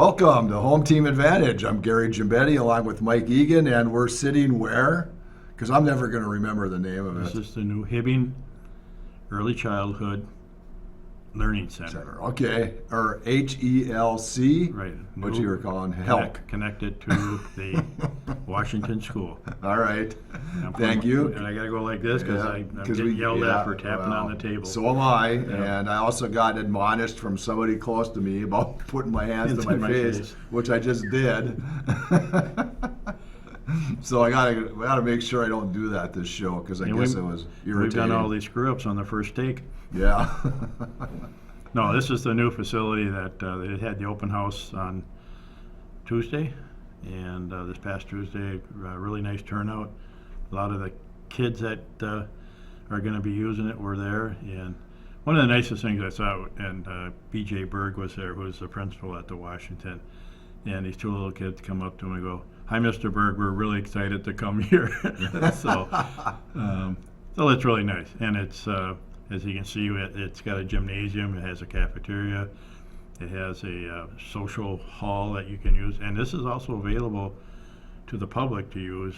Welcome to Home Team Advantage. I'm Gary Gimbetti along with Mike Egan, and we're sitting where? Because I'm never going to remember the name of This it. is the new Hibbing Early Childhood Learning Center. Okay, or HELC, Right. what New- you were calling HELC. Connected to the Washington School. All right, I'm thank putting- you. And I got to go like this because Yeah, I'm 'cause getting yelled yeah, at for tapping well, on the table. So am I, Yeah. and I also got admonished from somebody close to me about putting my hands It's to in my my face, face. which I just did. So I gotta make sure I don't do that this show because I And guess we- it was We've irritating. done all these screw-ups on the first take. Yeah. No, this is the new facility that they had the open house on Tuesday, and this past Tuesday, really nice turnout. A lot of the kids that are going to be using it were there, and one of the nicest things I saw, and B.J. Berg was there, who's the principal at the Washington, and these two little kids come up to him and go, "Hi, Mr. Berg, we're really excited to come here." So it's really nice, and it's as you can see, it's got a gymnasium, it has a cafeteria, it has a social hall that you can use, and this is also available to the public to use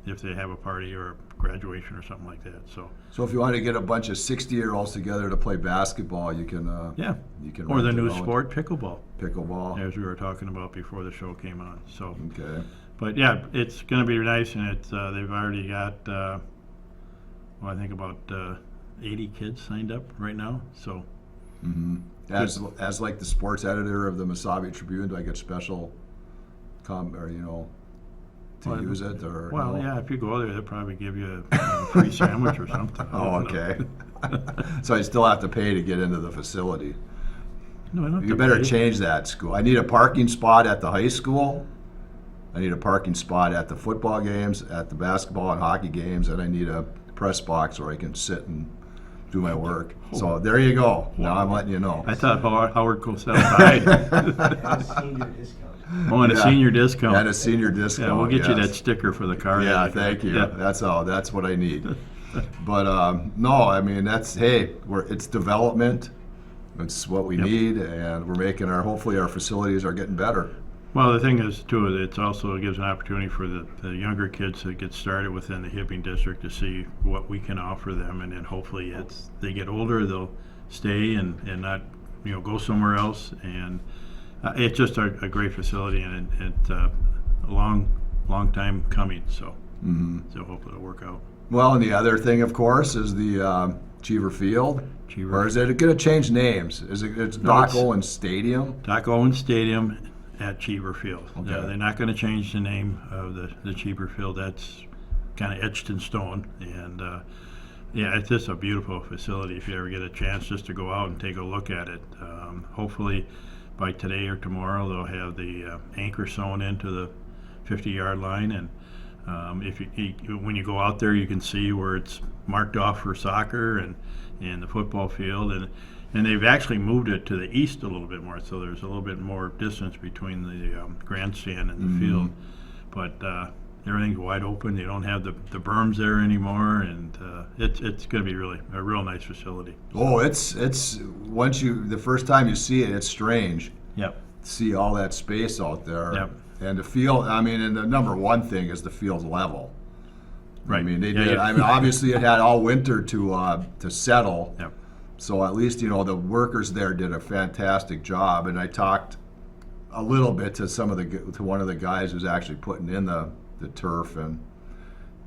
if they have a party or a graduation or something like that. So if you want to get a bunch of 60-year-olds together to play basketball, you can. Yeah, You can. or the rent it new out. sport, pickleball, Pickleball. as we were talking about before the show came on. So, Okay. but yeah, it's going to be nice, and it's they've already got I think about 80 kids signed up right now. So. As like the sports editor of the Mesabi Tribune, do I get special to Well, use it or? Well, no? yeah, if you go there, they'll probably give you a free sandwich or something. I Oh, don't know. okay. So I still have to pay to get into the facility. No, I don't have You to better pay. change that school. I need a parking spot at the high school. I need a parking spot at the football games, at the basketball and hockey games, and I need a press box where I can sit and do my work. So there you go. Now I'm letting you know. I thought Howard Cosell died. Senior discount. Oh, and a Yeah. senior discount. And a senior discount. Yeah, we'll get you yes. that sticker for the car. Yeah, that thank you. Yeah. That's what I need. But no, I mean it's development. It's what we Yep. need, and we're making hopefully our facilities are getting better. Well, the thing is, too, it also gives an opportunity for the younger kids to get started within the Hibbing district to see what we can offer them, and then hopefully they get older, they'll stay and not go somewhere else. And it's just a great facility, and it's a long time coming. So hopefully it'll work out. Well, and the other thing, of course, is the Cheever Field. Cheever. Or is it going to change names? It's No, Doc it's- Owens Stadium? Doc Owens Stadium at Cheever Field. Okay. They're not going to change the name of the Cheever Field. That's kind of etched in stone. And yeah, it's just a beautiful facility. If you ever get a chance just to go out and take a look at it, hopefully by today or tomorrow they'll have the anchor sewn into the 50-yard line. And when you go out there, you can see where it's marked off for soccer and the football field. And they've actually moved it to the east a little bit more, so there's a little bit more distance between the grandstand and the field. But everything's wide open. You don't have the berms there anymore, and it's going to be really a real nice facility. Oh, it's the first time you see it, it's strange. Yep. To see all that space out there. Yep. And the field, I mean, and the number one thing is the field's level. I Right. mean, they Yeah, did. yeah. I mean, obviously it had all winter to settle. Yep. So at least the workers there did a fantastic job, and I talked a little bit to one of the guys who's actually putting in the turf, and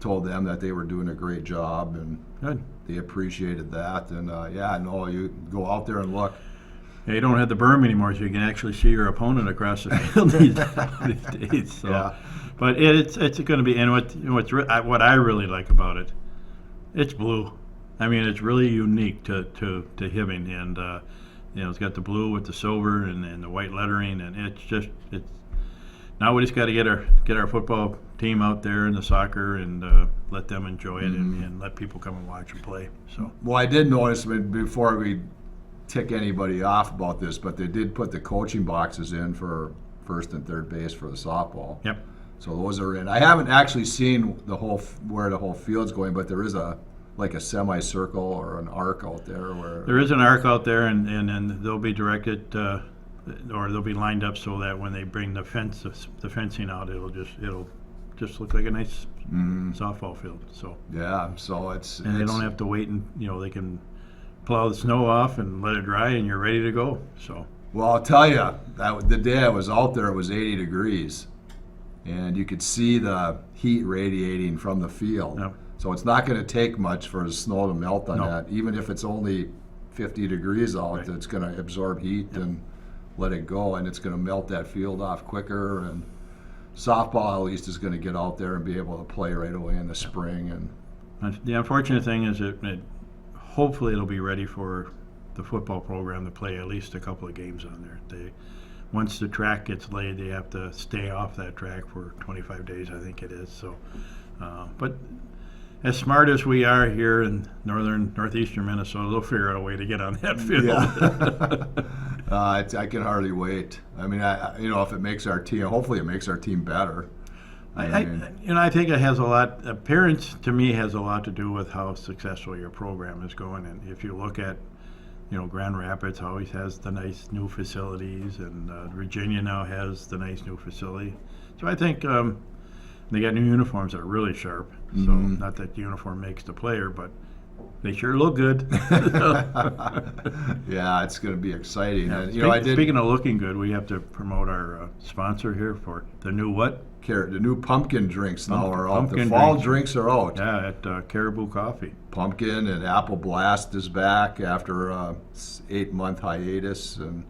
told them that they were doing a great job, and Good. they appreciated that. And you go out there and look. Yeah, you don't have the berm anymore, so you can actually see your opponent across the field these days. So. Yeah. But it's going to be, and what I really like about it, it's blue. I mean, it's really unique to Hibbing, and it's got the blue with the silver and the white lettering, and it's now we just got to get our football team out there in the soccer and let them enjoy it and let people come and watch and play. So Well, I did notice before we tick anybody off about this, but they did put the coaching boxes in for first and third base for the softball. yep. So those are in. I haven't actually seen where the whole field's going, but there is a semicircle or an arc out there where. There is an arc out there, and they'll be directed or they'll be lined up so that when they bring the fencing out, it'll just look like a nice softball field. So, Yeah, so and they don't have to wait, and they can plow the snow off and let it dry, and you're ready to go. So, Well, I'll tell you, the day I was out there, it was 80 degrees, and you could see the heat radiating from the field. Yep. So it's not going to take much for the snow to melt on No. that. Even if it's only 50 degrees out, Right. it's going to absorb heat and let it go, and it's going to melt that field off quicker. And softball, at least, is going to get out there and be able to play right away in the spring. And the unfortunate thing is that hopefully it'll be ready for the football program to play at least a couple of games on there. Once the track gets laid, they have to stay off that track for 25 days, I think it is. So, but as smart as we are here in northeastern Minnesota, they'll figure out a way to get on that field. I can hardly wait. I mean, if it makes our team, hopefully it makes our team better. I think it has a lot. Appearance to me has a lot to do with how successful your program is going. And if you look at, Grand Rapids always has the nice new facilities, and Virginia now has the nice new facility. So I think they got new uniforms that are really sharp. So not that the uniform makes the player, but they sure look good. Yeah, it's going to be exciting. Yeah. And, Speaking of looking good, we have to promote our sponsor here for the new what? The new pumpkin drinks now are out. The Pumpkin fall drinks. drinks are out. Yeah, at Caribou Coffee. Pumpkin and Apple Blast is back after a 8-month hiatus, and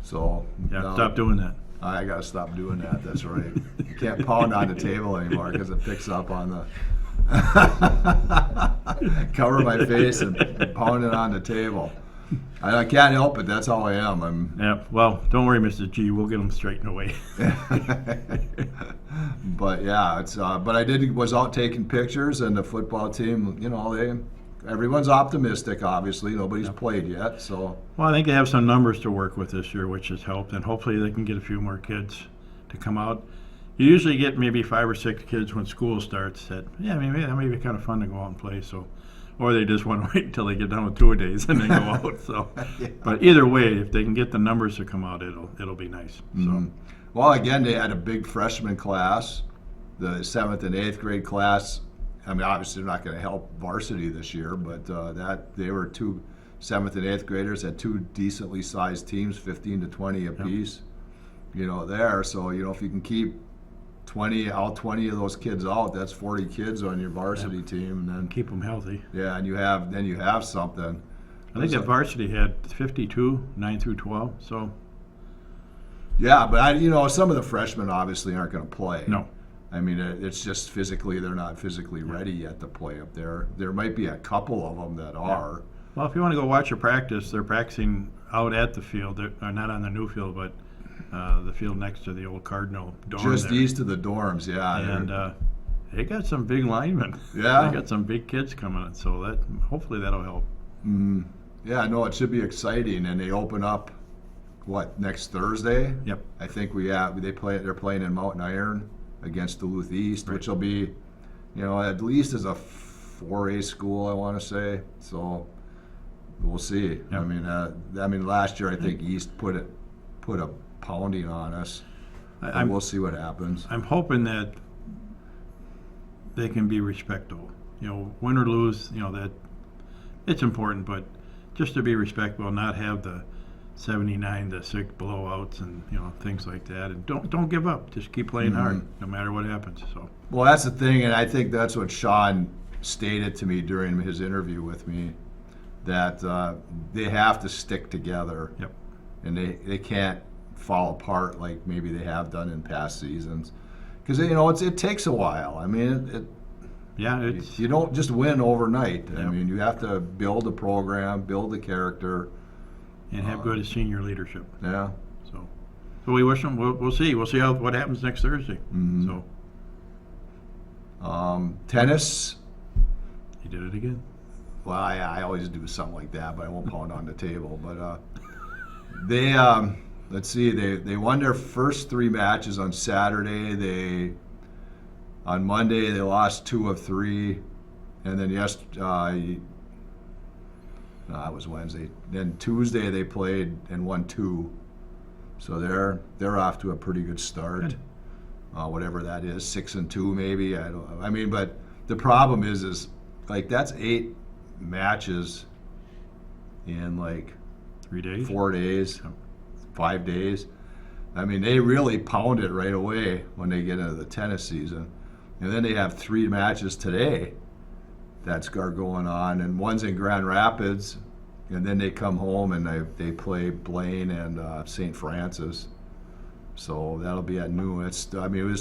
so Yeah, now stop doing that. I got to stop doing that. That's right. You can't pound on the table anymore because it picks up on the cover my face and pound it on the table. I can't help it. That's how I am. Yeah, well, don't worry, Mr. G. We'll get them straightened away. But yeah, it's. But I was out taking pictures, and the football team. Everyone's optimistic. Obviously, nobody's played yet, so. Well, I think they have some numbers to work with this year, which has helped, and hopefully they can get a few more kids to come out. You usually get maybe 5 or 6 kids when school starts that, that may be kind of fun to go out and play. So, or they just want to wait until they get done with 2-a-days and then go out. So, Yeah. But either way, if they can get the numbers to come out, it'll be nice. So, Well, again, they had a big freshman class, the 7th and 8th grade class. I mean, obviously they're not going to help varsity this year, but they were 2 7th and 8th graders, had 2 decently sized teams, 15 to 20 apiece. There. So if you can keep 20 of those kids out, that's 40 kids on your varsity team, and then keep them healthy. and you have something. I think that varsity had 52, 9 through 12. So Yeah, but some of the freshmen obviously aren't going to play. no. I mean, it's just physically, they're not physically ready yet to play up there. There might be a couple of them that are. Well, if you want to go watch a practice, they're practicing out at the field. They're not on the new field, but the field next to the old Cardinal dorm. Just there. east of the dorms, yeah. And they got some big linemen. Yeah. They got some big kids coming in, so hopefully that'll help. Yeah, no, it should be exciting, and they open up, next Thursday? Yep. I think they're playing in Mountain Iron against Duluth East, which will be, at least as a 4A school, I want to say. So we'll see. Yep. I mean, last year I think East put a pounding on us. We'll see what happens. I'm hoping that they can be respectable. Win or lose, that it's important, but just to be respectable, not have the 79-6 blowouts and things like that, and don't give up. Just keep playing hard, no matter what happens. So. Well, that's the thing, and I think that's what Sean stated to me during his interview with me, that they have to stick together. Yep. And they can't fall apart like maybe they have done in past seasons, because it takes a while. I mean, you don't just win overnight. Yep. I mean, you have to build a program, build the character, and have good senior leadership. Yeah. So we wish them. We'll see. We'll see what happens next Thursday. So. Tennis. He did it again. Well, I always do something like that, but I won't pound on the table. But they, let's see, they won their first 3 matches on Saturday. On Monday they lost 2 of 3, and then that was Wednesday. Then Tuesday they played and won 2. So they're off to a pretty good start. Good. Whatever that is, 6-2 maybe. I mean, but the problem is like that's 8 matches in like 3 days. 4 days, 5 days. I mean, they really pound it right away when they get into the tennis season. And then they have 3 matches today that's going on, and one's in Grand Rapids, and then they come home and they play Blaine and St. Francis. So that'll be at noon. This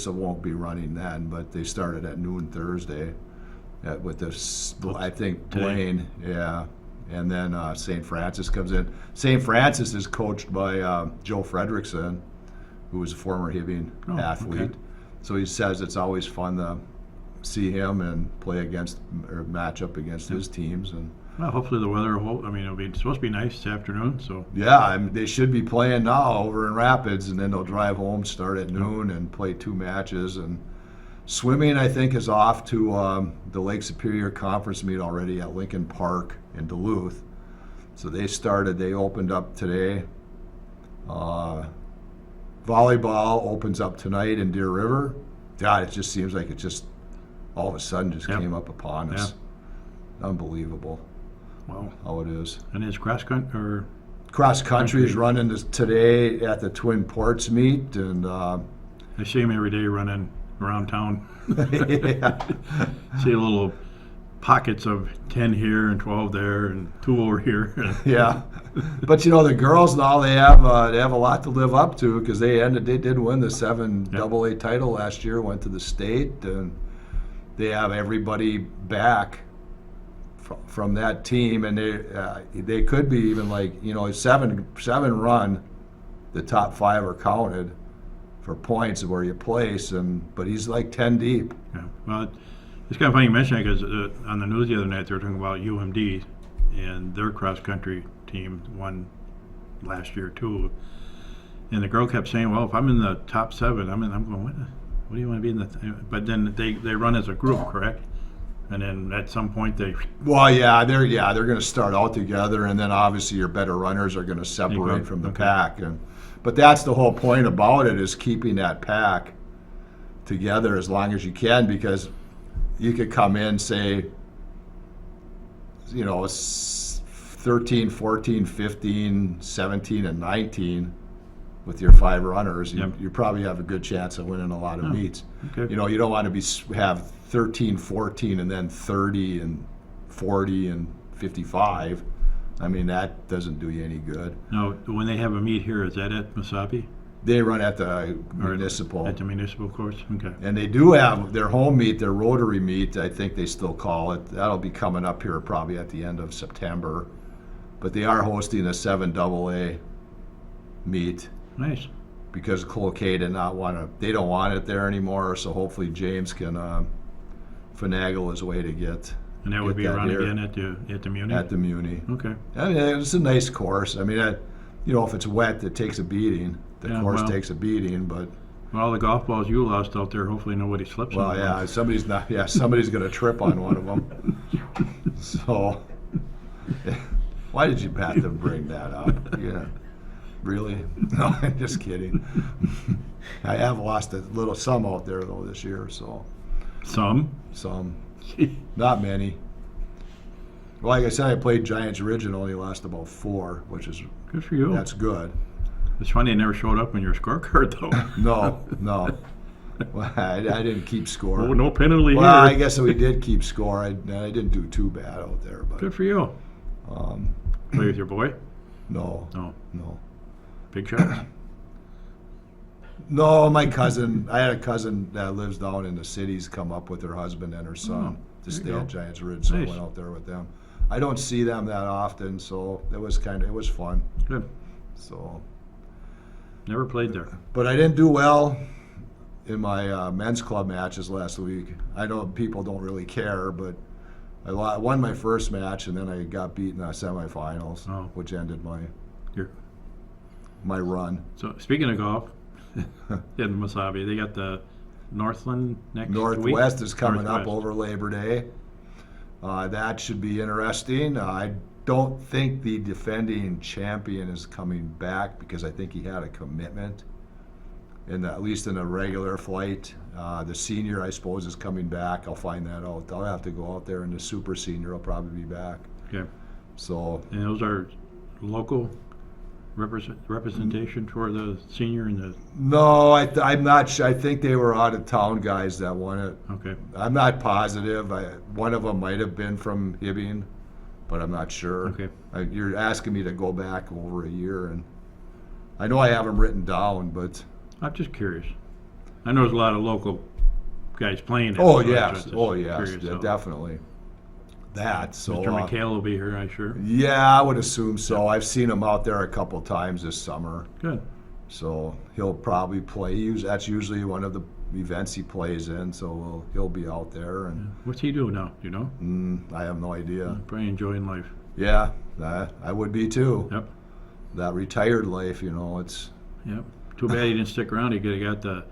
won't be running then, but they started at noon Thursday with this, I think, Today. Blaine, yeah. And then St. Francis comes in. St. Francis is coached by Joe Fredrickson, who was a former Hibbing athlete. Okay. So he says it's always fun to see him and play against or match up against his teams. And Well, hopefully the weather will hold. I mean, it's supposed to be nice this afternoon, so yeah, they should be playing now over in Rapids, and then they'll drive home, start at noon, and play 2 matches. And swimming, I think, is off to the Lake Superior Conference meet already at Lincoln Park in Duluth. So they opened up today. Volleyball opens up tonight in Deer River. God, it just seems like it just all of a sudden just Yep. came up upon us. Unbelievable well. how it is. And is cross country or Cross country is running today at the Twin Ports meet, and I see him every day running around town. yeah. See little pockets of 10 here and 12 there and 2 over here. Yeah, but the girls now they have a lot to live up to because they did win the 7 AA title last year, went to the state, and they have everybody back from that team, and they could be even like 7 run, the top 5 are counted for points of where you place, but he's like 10 deep. Yeah. Well, it's kind of funny you mention it because on the news the other night they were talking about UMD and their cross country team won last year too. And the girl kept saying, "Well, if I'm in the top 7, I'm going. What do you want to be in the?" But then they run as a group, correct? And then at some point they. Well, they're going to start out together, and then obviously your better runners are going to separate from the Okay. pack, but that's the whole point about it is keeping that pack together as long as you can, because you could come in, say, 13, 14, 15, 17, and 19 with your 5 runners. Yep. You probably have a good chance of winning a lot of meets. Okay. You don't want to have 13, 14, and then 30 and 40 and 55. I mean, that doesn't do you any good. Now, when they have a meet here, is that at Masabi? They run at the Or municipal. At the municipal course? Okay. And they do have their home meet, their Rotary meet, I think they still call it. That'll be coming up here probably at the end of September. But they are hosting a 7 AA meet Nice. because Cloquet they don't want it there anymore. So hopefully James can finagle his way to get And that would be that around here. again at the Muni? at the Muni. Okay. I mean, it's a nice course. I mean, if it's wet, it takes a beating. The Yeah, course well. takes a beating, but Well, all the golf balls you lost out there, hopefully nobody slips on them. somebody's going to trip on one of them. So, why did you have to bring that up? Yeah, really? No, I'm just kidding. I have lost some out there though this year, so Some? some, not many. Well, like I said, I played Giants Ridge and only lost about 4, which is Good for you. that's good. It's funny they never showed up on your scorecard, though. No. Well, I didn't keep score. Oh, no penalty Well, I here. guess we did keep score. I didn't do too bad out there, but Good for you. Play with your boy? no. No. Big shot? No, my cousin. I had a cousin that lives down in the cities come up with her husband and her son to there stay you go. at Giants Ridge, so Nice. I went out there with them. I don't see them that often, so it was fun. Good. So, Never played there. but I didn't do well in my men's club matches last week. I know people don't really care, but I won my first match, and then I got beat in the semifinals, Oh. which ended Here. my run. So, speaking of golf, in Masabi, they got the Northland next week? Northwest is coming up Northwest. over Labor Day. That should be interesting. I don't think the defending champion is coming back because I think he had a commitment, at least in a regular flight. The senior, I suppose, is coming back. I'll find that out. I'll have to go out there, and the super senior will probably be back. Okay. So, And those are local representation for the senior and the, no, I'm not sure. I think they were out of town guys that won it. okay. I'm not positive. One of them might have been from Hibbing, but I'm not sure. Okay. You're asking me to go back over a year, and I know I have them written down, but I'm just curious. I know there's a lot of local guys playing it. oh so yes, that's just oh yes, curious, yeah, so. definitely. That so. Mr. McHale will be here, I'm sure. Yeah, I would assume so. I've seen him out there a couple times this summer, Good. so he'll probably play. That's usually one of the events he plays in, so he'll be out there, and What's he doing now? Do you know? I have no idea. Probably enjoying life. Yeah, I would be too. Yep. That retired life, it's. Yep. Too bad he didn't stick around. He could have got the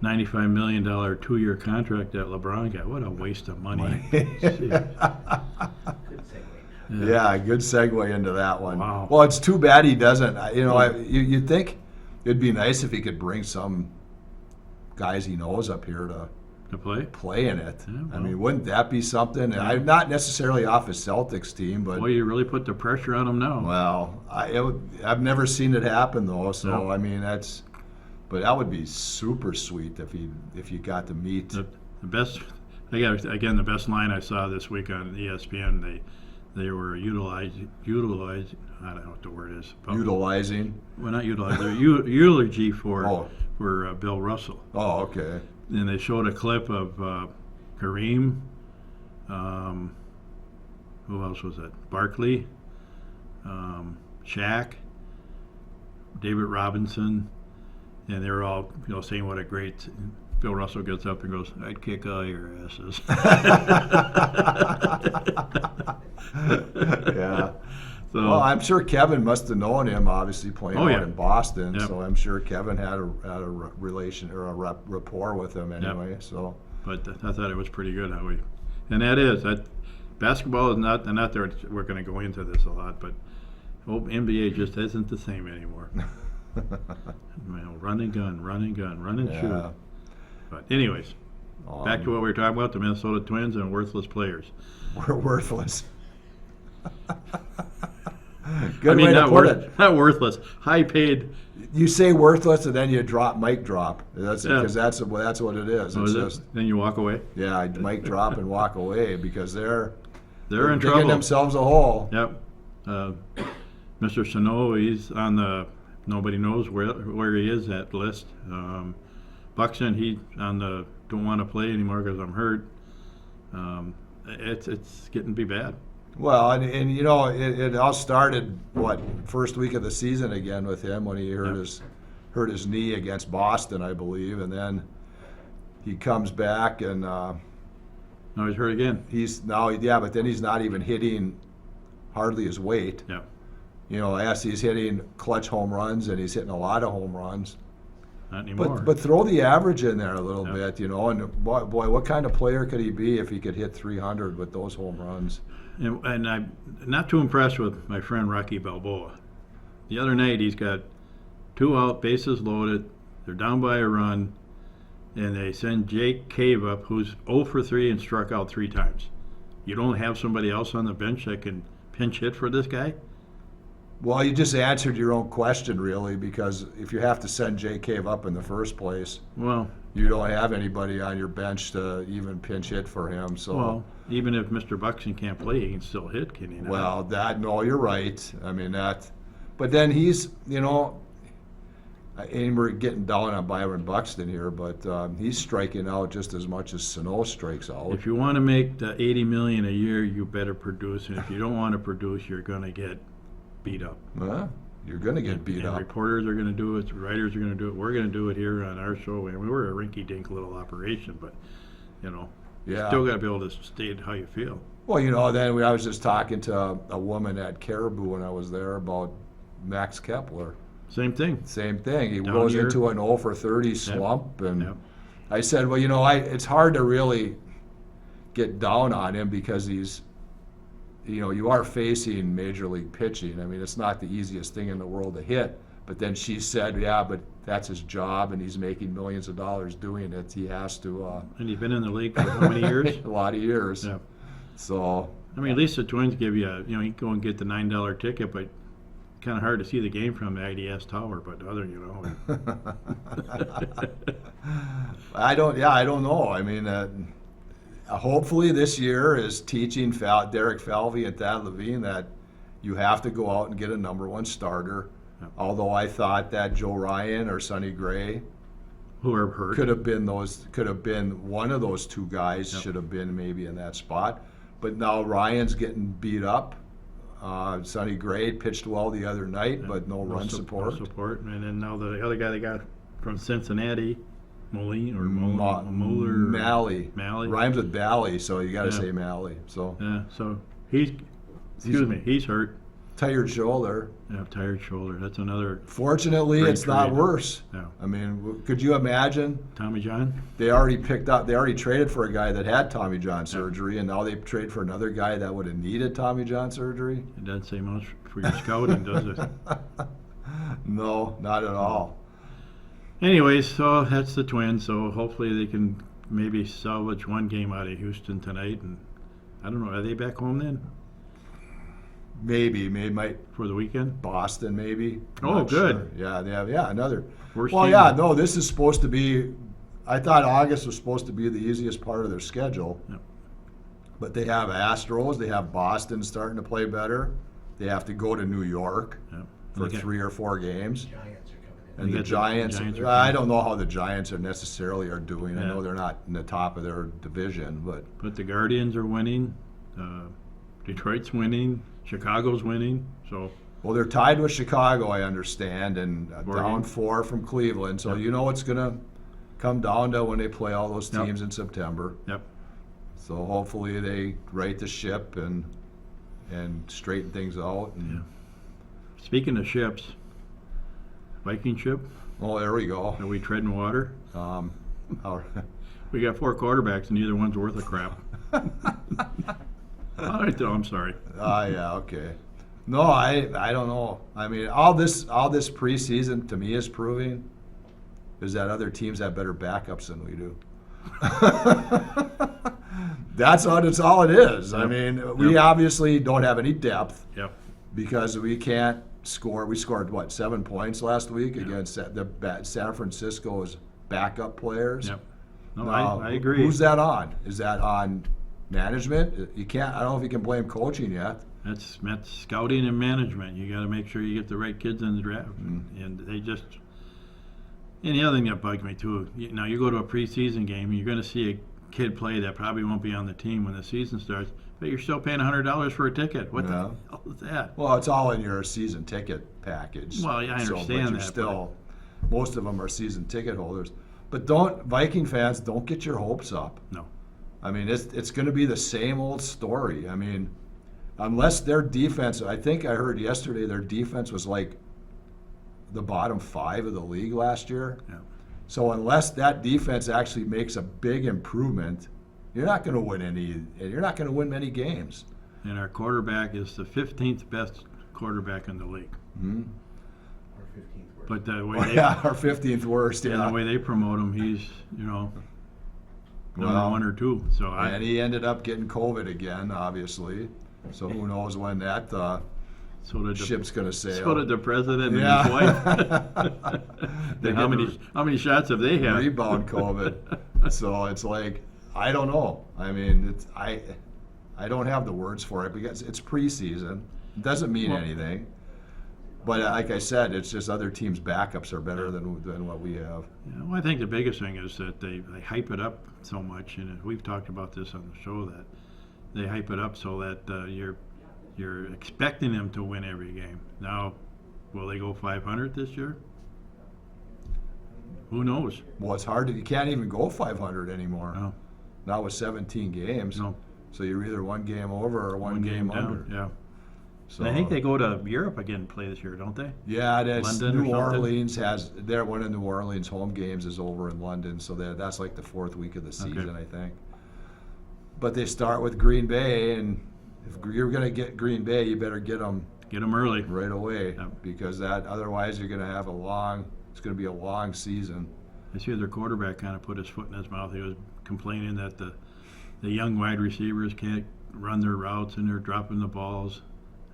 $95 million 2-year contract that LeBron got. What a waste of money. Good segue. Yeah, good segue into that one. Wow. Well, it's too bad he doesn't. You'd think it'd be nice if he could bring some guys he knows up here to To play? play in it. Yeah, I well. mean, wouldn't that be something? And I'm not necessarily off his Celtics team, but Boy, you really put the pressure on him now. well, I've never seen it happen though. So No. I mean, but that would be super sweet if you got to meet. The best, again, the best line I saw this week on ESPN, they were utilizing, I don't know what the word is. but- Utilizing. Well, not utilizing, they're eulogy for Oh. Bill Russell. Oh, okay. And they showed a clip of Kareem, who else was it? Barkley, Shaq, David Robinson, and they were all saying what a great. Bill Russell gets up and goes, "I'd kick all your asses." Yeah. So Well, I'm sure Kevin must have known him, obviously playing Oh, out yeah. in Boston. Yep. So I'm sure Kevin had a relation or a rapport with him anyway. So but I thought it was pretty good how we, and that basketball is not, and not there. We're going to go into this a lot, but NBA just isn't the same anymore. Run and gun, run and yeah. shoot. But anyways, back to what we were talking about: the Minnesota Twins and worthless players. We're worthless. Good way to put it. Not worthless. High paid. You say worthless and then you mic drop. That's Yeah. because that's what it is. Oh, It's is it? just Then you walk away. yeah, mic drop and walk away because they're They're in digging trouble. themselves a hole. Yep. Mr. Sano, he's on the nobody knows where he is at list. Buxton, he's on the don't want to play anymore because I'm hurt. It's getting to be bad. Well, and it all started first week of the season again with him when he hurt his knee against Boston, I believe, and then he comes back and Now he's hurt again. but then he's not even hitting hardly his weight. Yeah. Yes, he's hitting clutch home runs and he's hitting a lot of home runs. Not anymore. But throw the average in there a little Yeah. bit, and boy, what kind of player could he be if he could hit 300 with those home runs? And I'm not too impressed with my friend Rocky Balboa. The other night he's got 2 out, bases loaded. They're down by a run, and they send Jake Cave up, who's 0 for 3 and struck out 3 times. You don't have somebody else on the bench that can pinch hit for this guy? Well, you just answered your own question, really, because if you have to send Jay Cave up in the first place, Well, you don't have anybody on your bench to even pinch hit for him. So, even if Mr. Buxton can't play, he can still hit, can he not? no, you're right. I mean that, but then he's, and we're getting down on Byron Buxton here, but he's striking out just as much as Sano strikes out. If you want to make the $80 million a year, you better produce, and if you don't want to produce, you're going to get beat up. Huh? You're going to get beat And up. reporters are going to do it. Writers are going to do it. We're going to do it here on our show. And we're a rinky-dink little operation, but Yeah. still got to be able to state how you feel. Well, then I was just talking to a woman at Caribou when I was there about Max Kepler. Same thing. Same thing. He Down goes here. into an 0 for 30 slump, and Yep. I said, well, it's hard to really get down on him because he's you are facing major league pitching. I mean, it's not the easiest thing in the world to hit. But then she said, yeah, but that's his job, and he's making millions of dollars doing it. He has to. And he's been in the league for how many years? A lot of years. Yeah. So. I mean, at least the Twins give you, you can go and get the $9 ticket, but kind of hard to see the game from the IDS Tower. But other, I don't know. I mean, hopefully this year is teaching Derek Falvey and Thad Levine that you have to go out and get a number one starter. Yep. Although I thought that Joe Ryan or Sonny Gray who are hurt could have been one of those two guys. Yep. Should have been maybe in that spot. But now Ryan's getting beat up. Sonny Gray pitched well the other night, Yep. but no run support. No support. And then now the other guy they got from Cincinnati, Muller. Malley. Malley. Rhymes with Bally, so you got to Yeah. say Malley. So Yeah, so he's hurt. tired shoulder. Yeah, tired shoulder. That's another Fortunately, Great it's not trade. worse. Yeah. I mean, could you imagine? Tommy John. They already traded for a guy that had Tommy John surgery, and now they trade for another guy that would have needed Tommy John surgery? It doesn't say much for your scouting, does it? No, not at all. Anyways, so that's the Twins. So hopefully they can maybe salvage one game out of Houston tonight. And I don't know, are they back home then Maybe might for the weekend? Boston maybe. I'm Oh, not good. sure. Yeah, they have another. Worst Well, team. yeah, no, this is supposed to be. I thought August was supposed to be the easiest part of their schedule. Yep. But they have Astros, they have Boston starting to play better. They have to go to New York Yep. for They got- 3 or 4 games. Giants are coming in. And They the got Giants, the Giants are I coming. don't know how the Giants are necessarily doing. I Yeah. know they're not in the top of their division, but But the Guardians are winning. Detroit's winning. Chicago's winning. So well, they're tied with Chicago, I understand, and Four down games. 4 from Cleveland. So Yep. you know it's going to come down to when they play all those Yep. teams in September. yep. So hopefully they right the ship and straighten things out. And, Yeah. Speaking of ships, Viking ship, oh, there we go. are we treading water? Our- We got 4 quarterbacks and neither one's worth a crap. All right, though, I'm sorry. yeah, okay. No, I don't know. I mean, all this preseason to me is proving is that other teams have better backups than we do. That's all it is. I Yep. mean, we Yep. obviously don't have any depth Yep. because we can't score. We scored 7 points last week against San Francisco's backup players. Yep. No, Now, I agree. Who's that on? Is that on management? You can't. I don't know if you can blame coaching yet. That's scouting and management. You got to make sure you get the right kids in the draft. Mm-hmm. And they just. And the other thing that bugs me too. Now you go to a preseason game, and you're going to see a kid play that probably won't be on the team when the season starts, but you're still paying $100 for a ticket. What Yeah. the hell is that? Well, it's all in your season ticket package. Well, yeah, I but understand you're that, still, most of them are season ticket holders. But Viking fans, don't get your hopes up. No. I mean, it's going to be the same old story. I mean, unless their defense, I think I heard yesterday their defense was like the bottom 5 of the league last year. Yeah. So unless that defense actually makes a big improvement, you're not going to win many games. And our quarterback is the 15th best quarterback in the league. Or 15th worst. But the way Well, they, yeah, our 15th worst. yeah, Yeah. the way they promote him, he's number Well, 1 or 2. So And he ended up getting COVID again, obviously. So who knows when that so did the, ship's going to sail. so did the president and Yeah. his wife. They And how get many shots have they had? rebound COVID. So it's like, I don't know. I mean, I don't have the words for it because it's preseason. It doesn't mean Well- anything. But like I said, it's just other teams' backups are better than what we have. Yeah, well, I think the biggest thing is that they hype it up so much, and we've talked about this on the show, that they hype it up so that you're expecting them to win every game. Now, will they go 500 this year? Who knows? Well, it's hard you can't even go 500 anymore. No. Not with 17 games. No. So you're either one game over or one game under. down. Yeah. So And I think they go to Europe again and play this year, don't they? yeah, that's London or New something? Orleans has one of New Orleans home games is over in London, so that's like the 4th week of the season, I think. But they start with Green Bay, and if you're going to get Green Bay, you better get them Get them early. right away Yep. because otherwise you're going to have it's going to be a long season. I see their quarterback kind of put his foot in his mouth. He was complaining that the young wide receivers can't run their routes and they're dropping the balls.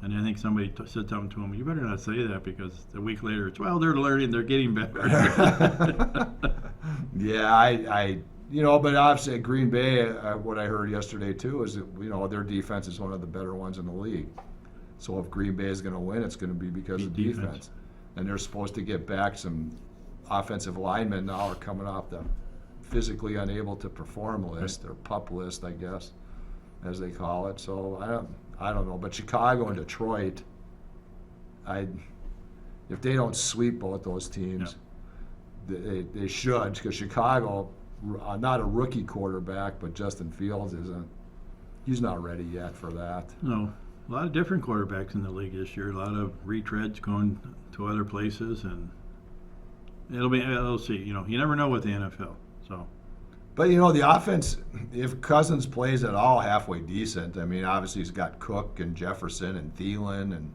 And I think somebody said something to him, you better not say that because a week later it's, well, they're learning, they're getting better. Yeah, but obviously at Green Bay, what I heard yesterday too is that, their defense is one of the better ones in the league. So if Green Bay is going to win, it's going to be because of defense. And they're supposed to get back some offensive linemen now are coming off the physically unable to perform list, or PUP list, I guess, as they call it. So I don't know. But Chicago and Detroit, if they don't sweep both those teams, they should, because Chicago, not a rookie quarterback, but Justin Fields he's not ready yet for that. No, a lot of different quarterbacks in the league this year. A lot of retreads going to other places, and we'll see. You never know with the NFL. So, but the offense, if Cousins plays at all halfway decent, I mean, obviously he's got Cook and Jefferson and Thielen and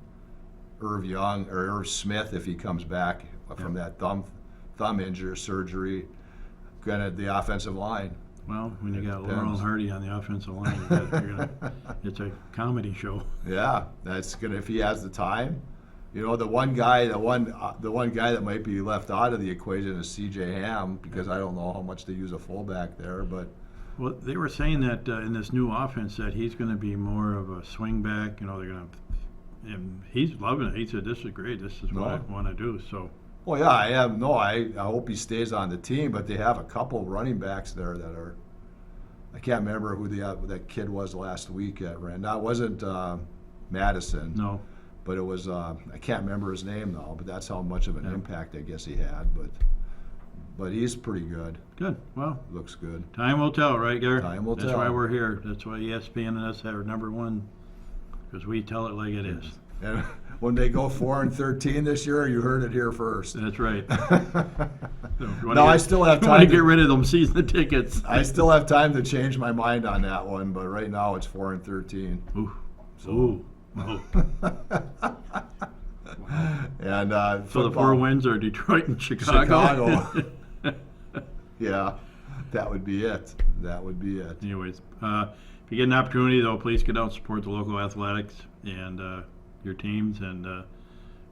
Irv Smith if he comes back from that thumb injury surgery. Granted, the offensive line. well, when you got depends. Laurel and Hardy on the offensive line, it's a comedy show. Yeah, that's gonna if he has the time. The one guy that might be left out of the equation is C.J. Ham because I don't know how much they use a fullback there, but Well, they were saying that in this new offense that he's going to be more of a swing back. They're going to, and he's loving it. He said, "This is great. This is what I want to do." So, well, yeah, I have no. I hope he stays on the team, but they have a couple running backs there that are. I can't remember who that kid was last week at Rand. That wasn't Madison. no, But it was, I can't remember his name though, but that's how much of an impact I guess he had. But he's pretty good. good. Well, Looks good. time will tell, right, Gary? Time will That's tell. why we're here. That's why ESPN and us are number one, because we tell it like it is. And when they go 4-13 this year, you heard it here first. That's right. No, I still have You want to time get to, rid of them season tickets. I still have time to change my mind on that one, but right now it's 4-13. Ooh. So- Ooh. Oh. And So the football- 4 wins are Detroit and Chicago. Chicago. Yeah, that would be it. That would be it. Anyways, if you get an opportunity, though, please get out and support the local athletics and your teams, and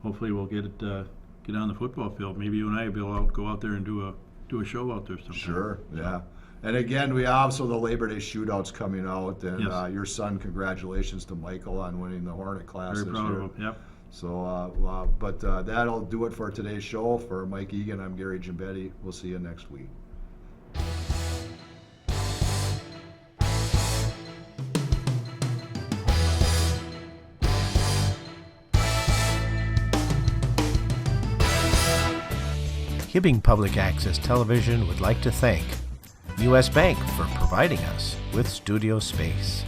hopefully we'll get on the football field. Maybe you and I will be able to go out there and do a show out there sometime. Sure, yeah. And again, we also the Labor Day shootouts coming out, and Yes. your son, congratulations to Michael on winning the Hornet class Very this proud year. of them. Yep. So, but that'll do it for today's show. For Mike Egan, I'm Gary Gimbetti. We'll see you next week. Hibbing Public Access Television would like to thank U.S. Bank for providing us with studio space.